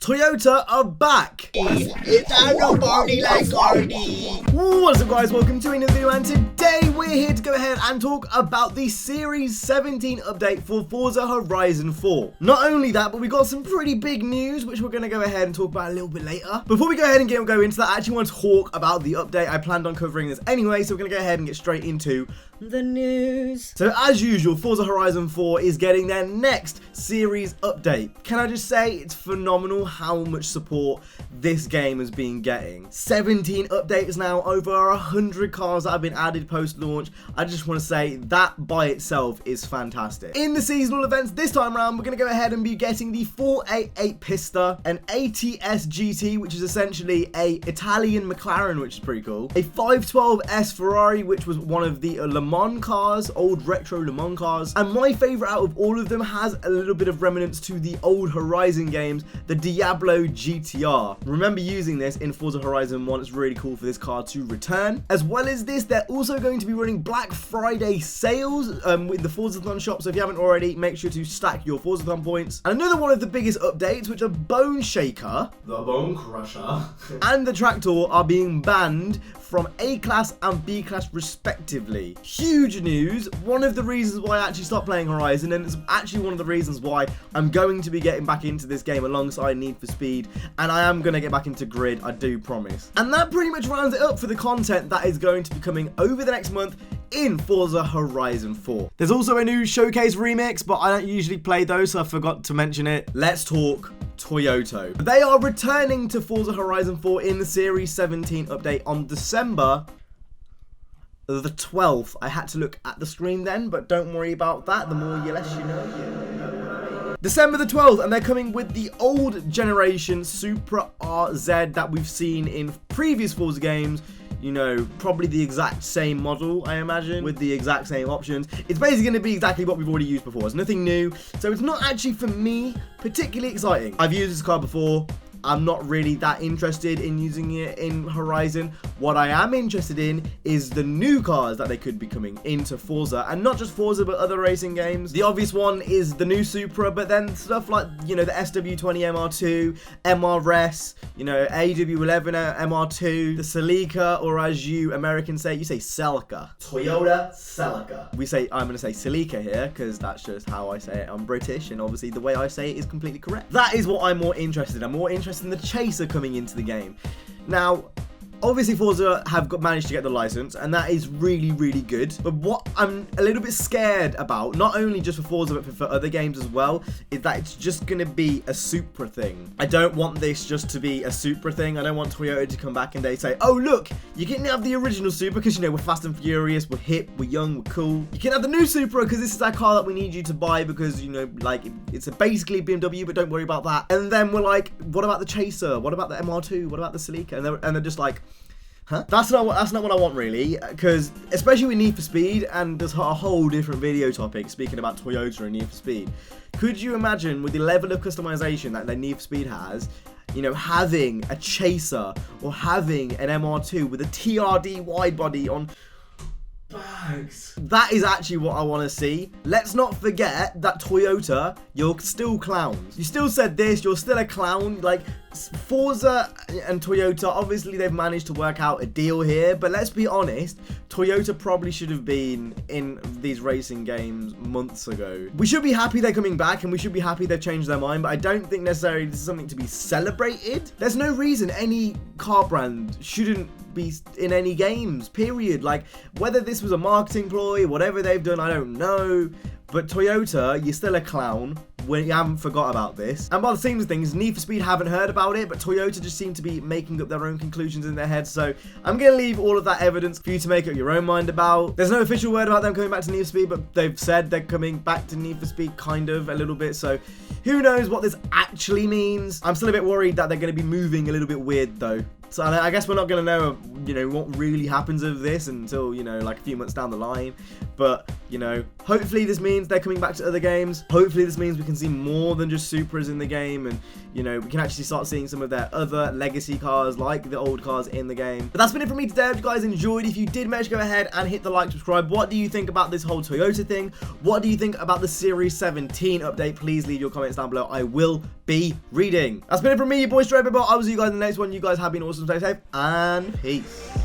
Toyota are back! It's time to party like Cardi! What's up guys, welcome to another video, and today we're here to go ahead and talk about the Series 17 update for Forza Horizon 4. Not only that, but we got some pretty big news which we're going to go ahead and talk about a little bit later. Before we go ahead and go into that, I actually want to talk about the update. I planned on covering this anyway, so we're going to go ahead and get straight into the news. So as usual, Forza Horizon 4 is getting their next series update. Can I just say it's phenomenal how much support this game has been getting. 17 updates now, over 100 cars that have been added post launch. I just want to say that by itself is fantastic. In the seasonal events this time around, we're going to go ahead and be getting the 488 Pista, an ATS GT, which is essentially a Italian McLaren, which is pretty cool, a 512S Ferrari, which was one of the Le Mans cars, old retro Le Mans cars, and my favorite out of all of them has a little bit of remnants to the old Horizon games, the Diablo GTR. Remember using this in Forza Horizon 1, it's really cool for this car to return. As well as this, they're also going to be running Black Friday sales with the Forzathon shop, so if you haven't already, make sure to stack your Forzathon points. And another one of the biggest updates, which are Bone Shaker, the Bone Crusher, and the Tractor are being banned from A-Class and B-Class respectively. Huge news. One of the reasons why I actually stopped playing Horizon, and it's actually one of the reasons why I'm going to be getting back into this game alongside Need for Speed, and I am going to get back into Grid, I do promise. And that pretty much rounds it up for the content that is going to be coming over the next month in Forza Horizon 4. There's also a new Showcase remix, but I don't usually play those, so I forgot to mention it. Let's talk Toyota. They are returning to Forza Horizon 4 in the Series 17 update on December the 12th. I had to look at the screen then, but don't worry about that. The more you less you know. December the 12th, and they're coming with the old generation Supra RZ that we've seen in previous Forza games. You know, probably the exact same model, I imagine, with the exact same options. It's basically going to be exactly what we've already used before. It's nothing new, so it's not actually, for me, particularly exciting. I've used this car before. I'm not really that interested in using it in Horizon. What I am interested in is the new cars that they could be coming into Forza, and not just Forza but other racing games. The obvious one is the new Supra, but then stuff like, you know, the SW20 MR2, MRS, you know, AW11 MR2, the Celica, or as you Americans say, you say Celica. Toyota Celica. I'm going to say Celica here because that's just how I say it. I'm British, and obviously the way I say it is completely correct. That is what I'm more interested in. I'm more interested in the Chaser coming into the game. Now, obviously Forza have managed to get the license, and that is really, really good. But what I'm a little bit scared about, not only just for Forza but for other games as well, is that it's just going to be a Supra thing. I don't want this just to be a Supra thing. I don't want Toyota to come back and they say, oh look, you can have the original Supra because, you know, we're fast and furious, we're hip, we're young, we're cool. You can have the new Supra because this is that car that we need you to buy because, you know, like, it's basically BMW, but don't worry about that. And then we're like, what about the Chaser? What about the MR2? What about the Celica? And they're just like, huh? That's not what I want, really, because especially with Need for Speed, and there's a whole different video topic speaking about Toyota and Need for Speed. Could you imagine, with the level of customization that their Need for Speed has, you know, having a Chaser or having an MR2 with a TRD wide body on bags? That is actually what I want to see. Let's not forget that Toyota, you're still clowns. You still said this, you're still a clown. Like, Forza and Toyota, obviously they've managed to work out a deal here, but let's be honest, Toyota probably should have been in these racing games months ago. We should be happy they're coming back, and we should be happy they've changed their mind, but I don't think necessarily this is something to be celebrated. There's no reason any car brand shouldn't be in any games, period. Like, whether this was a marketing ploy, whatever they've done, I don't know, but Toyota, you're still a clown when you haven't forgot about this. And by the same things, Need for Speed haven't heard about it, but Toyota just seem to be making up their own conclusions in their heads, so I'm going to leave all of that evidence for you to make up your own mind about. There's no official word about them coming back to Need for Speed, but they've said they're coming back to Need for Speed, kind of, a little bit, so who knows what this actually means. I'm still a bit worried that they're going to be moving a little bit weird, though. So I guess we're not going to know, you know, what really happens of this until, you know, like a few months down the line. But, you know, hopefully this means they're coming back to other games. Hopefully this means we can see more than just Supras in the game, and, you know, we can actually start seeing some of their other legacy cars, like the old cars in the game. But that's been it from me today. I hope you guys enjoyed. If you did, make sure to go ahead and hit the like, subscribe. What do you think about this whole Toyota thing? What do you think about the Series 17 update? Please leave your comments down below. I will be reading. That's been it from me, your boy StraightUpHippo. I will see you guys in the next one. You guys have been awesome. Stay safe and peace.